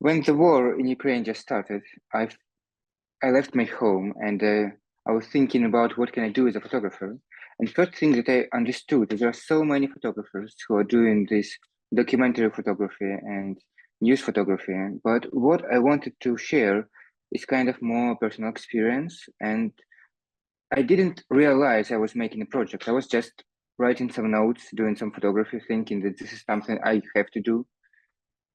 When the war in Ukraine just started, I left my home and I was thinking about what can I do as a photographer. And first thing that I understood is there are so many photographers who are doing this documentary photography and news photography. But what I wanted to share is kind of more personal experience. And I didn't realize I was making a project. I was just writing some notes, doing some photography, thinking that this is something I have to do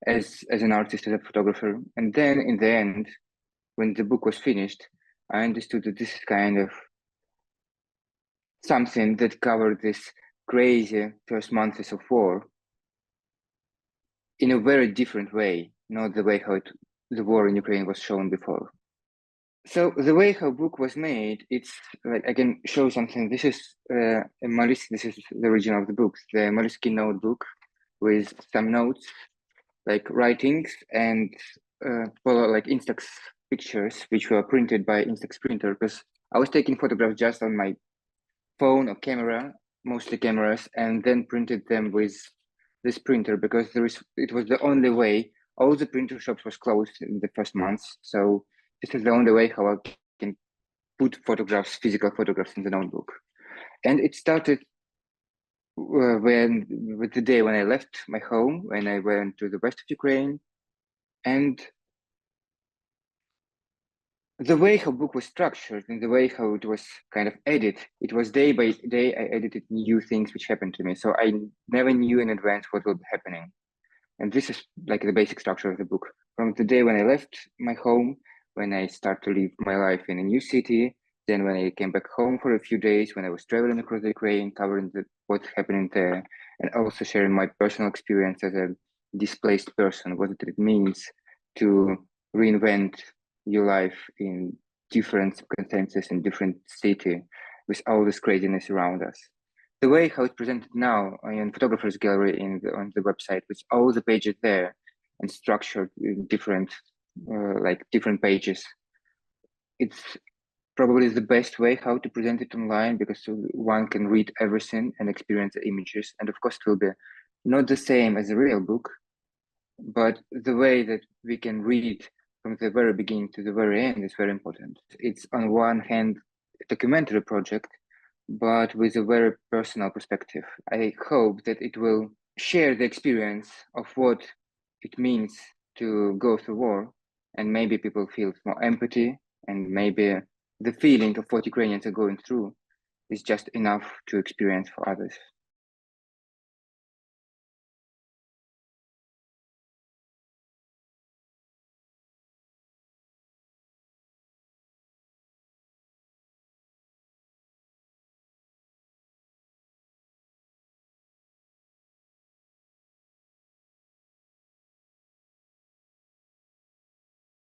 as an artist, as a photographer. And then in the end, when the book was finished, I understood that this is kind of something that covered this crazy first months of war in a very different way, not the way how the war in Ukraine was shown before. So the way how book was made, it's like I can show something. This is a Moleskine. This is the original of the book, the Moleskine notebook with some notes, like writings and like Instax pictures, which were printed by Instax printer. Because I was taking photographs just on my phone or camera, mostly cameras, and then printed them with this printer because it was the only way. All the printer shops was closed in the first months, so this is the only way how I can put photographs, physical photographs, in the notebook. And it started with the day when I left my home, when I went to the west of Ukraine, and the way how book was structured and the way how it was kind of edited, it was day by day I edited new things which happened to me. So I never knew in advance what would be happening. And this is like the basic structure of the book. From the day when I left my home, when I start to live my life in a new city, then when I came back home for a few days, when I was traveling across the Ukraine, covering what's happening there, and also sharing my personal experience as a displaced person, what it means to reinvent your life in different circumstances in different city with all this craziness around us. The way how it's presented now in Photographer's Gallery on the website with all the pages there and structured in different different pages, it's probably the best way how to present it online because one can read everything and experience the images. And of course, it will be not the same as a real book, but the way that we can read from the very beginning to the very end is very important. It's on one hand a documentary project, but with a very personal perspective. I hope that it will share the experience of what it means to go through war, and maybe people feel more empathy, and maybe the feeling of what Ukrainians are going through is just enough to experience for others.